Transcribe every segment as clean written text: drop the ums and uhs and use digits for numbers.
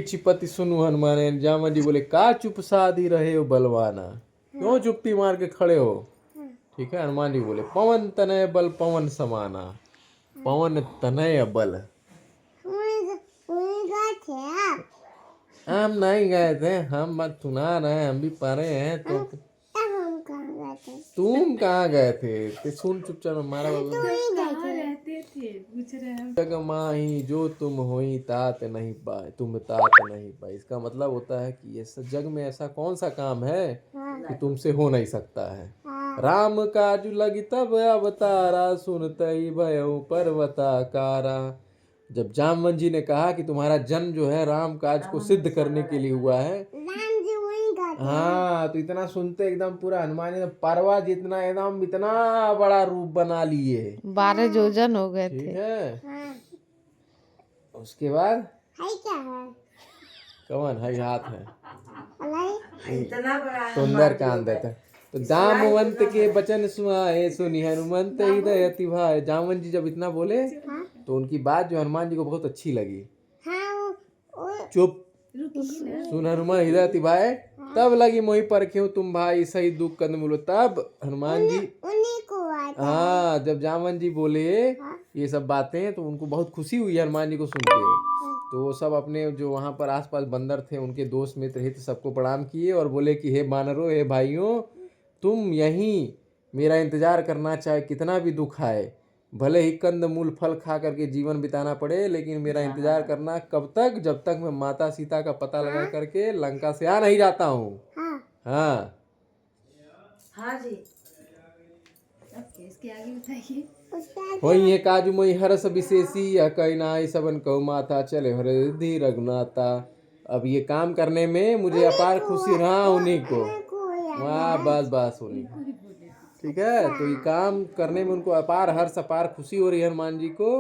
चिपति सुनु हनुमान। जामन जी बोले का चुप साधी रहे हो बलवाना, क्यों चुप्पी मार के खड़े हो। ठीक है, हनुमान जी बोले पवन तनय बल पवन समाना, पवन तनय बल। हम नहीं गए थे, हम मत सुना रहे, हम भी पढ़े हैं। तो तुम कहाँ गए थे? सुन चुपचाप हमारा रहते थे पूछ रहे हैं। जग माही जो तुम होई तात नहीं पाए, तुम तात नहीं पाए। इसका मतलब होता है कि ये जग में ऐसा कौन सा काम है कि तुमसे हो नहीं सकता है। राम काज लगी तब अवतारा, सुनते ही भयउ पर्वताकारा। जब जामवन जी ने कहा कि तुम्हारा जन्म जो है राम काज को सिद्ध करने के लिए हुआ है, हाँ, तो इतना सुनते एकदम पूरा हनुमान जी ने पर्वत जितना एकदम इतना बड़ा रूप बना लिए। 12 योजन हो गए ठीक थे। है, उसके बाद क्या है? कवन है हाथ है इतना बड़ा सुंदर कांद है। तो जामवंत के बचन सुनाए, सुनी हनुमंत हृदय अति भाए। जामवंत जी जब इतना बोले तो उनकी बात जो हनुमान जी को बहुत अच्छी लगी। चुप, सुन हनुमान हृदय अति भाए, तब लगी मोहि परख्यो तुम भाई, सही दुख कंद मूलो। तब हनुमान जी हाँ, जब जामवंत जी बोले ये सब बातें तो उनको बहुत खुशी हुई हनुमान जी को सुन के। तो वो सब अपने जो वहाँ पर आसपास बंदर थे, उनके दोस्त मित्र हित सबको प्रणाम किए और बोले कि हे बानरों, हे भाइयों, तुम यहीं मेरा इंतजार करना, चाहे कितना भी दुख आए, भले ही कंद मूल फल खा करके जीवन बिताना पड़े, लेकिन मेरा इंतजार करना। कब तक? जब तक मैं माता सीता का पता लगा करके लंका से आ नहीं जाता हूँ। हाँ हाँ जी, इसके आगे बताइए। वही है काजू मोई हरस विशेषी, यह कहनाई सबन कहु माता, चले हृदय रघुनाथा। अब ये काम करने में मुझे अपार खुशी रहा उन्हीं को। वाह, बस बस उन्हीं। ठीक है, तो ये काम करने में उनको अपार हर्ष अपार खुशी हो रही है हनुमान जी को।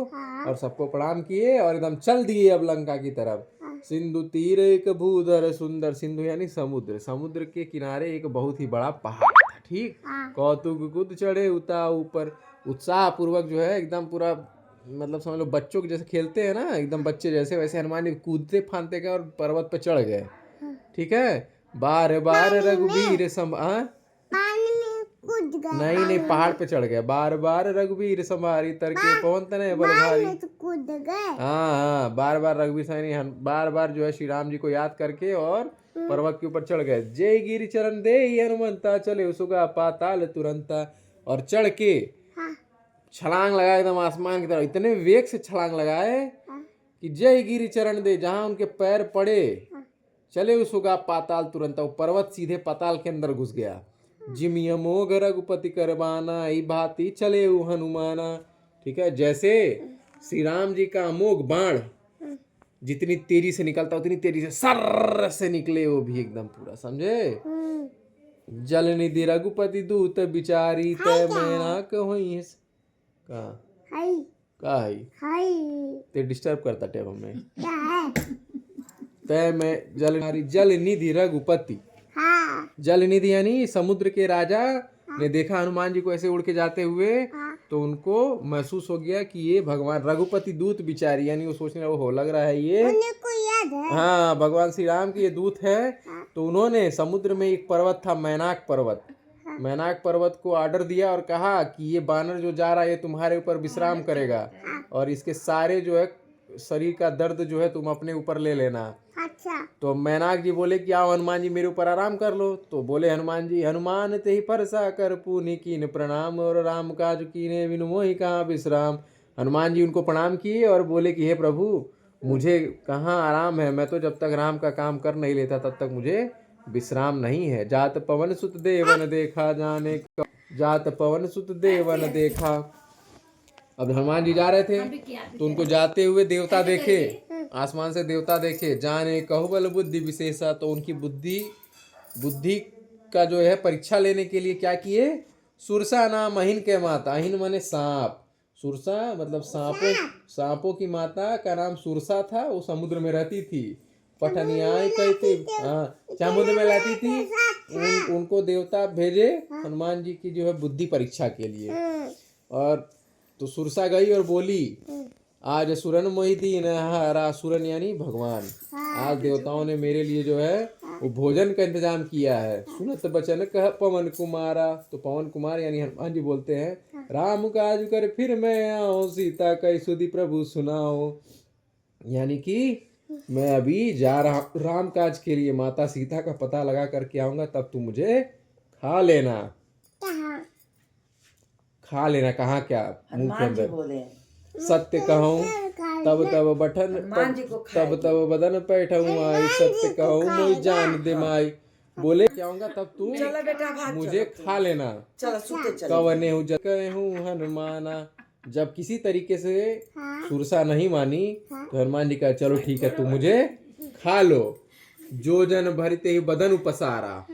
और सबको प्रणाम किए और एकदम चल दिए अब लंका की तरफ। सिंधु तीर एक भूधर सुंदर, सिंधु यानी समुद्र, समुद्र के किनारे एक बहुत ही बड़ा पहाड़ था। ठीक, कौतुक कूद चढ़े उता ऊपर, उत्साह पूर्वक जो है एकदम पूरा, मतलब समझ लो बच्चों के जैसे खेलते हैं ना, एकदम बच्चे जैसे, वैसे हनुमान जी कूदते फांदते गए और पर्वत पे चढ़ गए। ठीक है, बार बार रघुवीर नहीं नहीं, पहाड़ पे चढ़ गया। बार बार रघुवीर संभारी, तरके पवन तनय बल भारी। हाँ हाँ, बार बार रघुवीर सैनी बार बार जो है श्री राम जी को याद करके और पर्वत के ऊपर चढ़ गए। जय गिरि चरण दे हनुमंता, चले सुगा पाताल तुरंता। और चढ़ के छलांग लगाए एकदम आसमान की तरफ, इतने वेग से छलांग लगाए कि जय गिरि चरण दे, जहां उनके पैर पड़े चले सुगा पाताल तुरंता, वो पर्वत सीधे पाताल के अंदर घुस गया। जिमिय मोग रघुपति करबाना, ई भांति चले हनुमाना। ठीक है, जैसे श्री राम जी का अमोघ बाण जितनी तेजी से निकलता उतनी तेजी से सर से निकले वो भी एकदम पूरा, समझे। जल निधि रघुपति दूत बिचारी, तय मैना कहीं का है ते डिस्टर्ब करता टेब हमें। तय में जल निधि रघुपति, जल निधि यानी समुद्र के राजा ने देखा हनुमान जी को ऐसे उड़ के जाते हुए, तो उनको महसूस हो गया कि ये भगवान रघुपति दूत बिचारी, यानी वो सोचने वो लग रहा है ये हाँ भगवान श्री राम की ये दूत है। तो उन्होंने समुद्र में एक पर्वत था मैनाक पर्वत, मैनाक पर्वत को ऑर्डर दिया और कहा कि ये बानर जो जा रहा है ये तुम्हारे ऊपर विश्राम करेगा और इसके सारे जो है शरीर का दर्द जो है तुम अपने ऊपर ले लेना। अच्छा। तो मैनाक जी बोले कि आओ हनुमान जी मेरे ऊपर आराम कर लो। तो बोले हनुमान जी, हनुमान ते ही परसा कर पुनि कीन प्रणाम, और राम काज कीने बिनु मोहि कहाँ विश्राम। हनुमान जी उनको प्रणाम किए और बोले कि हे प्रभु, मुझे कहाँ आराम है, मैं तो जब तक राम का काम कर नहीं लेता तब तक मुझे विश्राम नहीं है। जात पवन सुत देवन देखा जाने, जात पवन सुत देवन देखा। अब हनुमान जी जा रहे थे तो उनको जाते हुए देवता देखे, आसमान से देवता देखे। जाने कहुबल बुद्धि विशेषा, तो उनकी बुद्धि का जो है परीक्षा लेने के लिए क्या किए, सुरसा नाम अहिन के माता, अहिन माने सांप, सुरसा मतलब सांपों की माता का नाम सुरसा था, वो समुद्र में रहती थी। पठनियाई कहते समुद्र में रहती थी। उनको देवता भेजे हनुमान जी की जो है बुद्धि परीक्षा के लिए। और तो सुरसा गई और बोली आज सुरन मोहिदीन हरा, सुरन यानी भगवान। आज देवताओं ने मेरे लिए जो है वो भोजन का इंतजाम किया है। सुनत बचन कह पवन कुमारा, तो पवन कुमार यानी हनुमान जी बोलते हैं, राम काज कर फिर मैं आओ, सीता कई सुधि प्रभु सुनाओ। यानी कि मैं अभी जा रहा हूँ राम काज के लिए, माता सीता का पता लगा करके आऊंगा, तब तू मुझे खा लेना। खा लेना कहाँ, क्या मुंह के हनुमान जी अंदर। बोले सत्य कहूँ तब तब बठन, हनुमान जी को तब तब बदन पैठूं आई, सत्य कहूँ मुझ जान दे माई। बोले क्या होगा तब तू चलो बेटा भाग मुझे खा लेना। चलो सूते चलो। कवने हूँ जगह हूँ हनुमाना। जब किसी तरीके से सुरसा नहीं मानी तो हनुमान जी कहा चलो ठीक है, तू मुझे खा लो। जो जन भरते ही बदन उपसारा,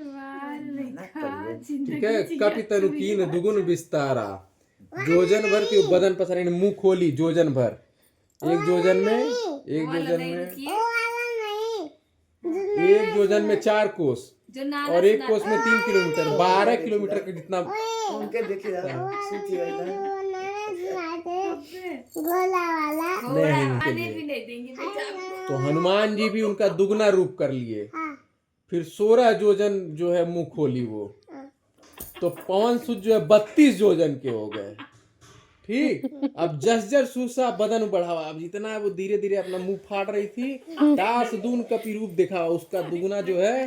ठीक है, कपि तनु कीन दुगुन विस्तारा। जोजन भर के बदन पसारा, मुंह खोली जोजन भर। एक जोजन में 4 कोस और 1 कोस में 3 किलोमीटर, 12 किलोमीटर के जितना। उनके देखिए सूती तो हनुमान जी भी उनका दुगना रूप कर लिए। फिर 16 जोजन जो है मुंह खोली वो, तो पवन सुत जो है 32 जोजन के हो गए। ठीक, अब जस सुसा बदन बढ़ावा। अब जितना वो धीरे धीरे अपना मुंह फाड़ रही थी, दास दून कपि रूप दिखा, उसका दुगना जो है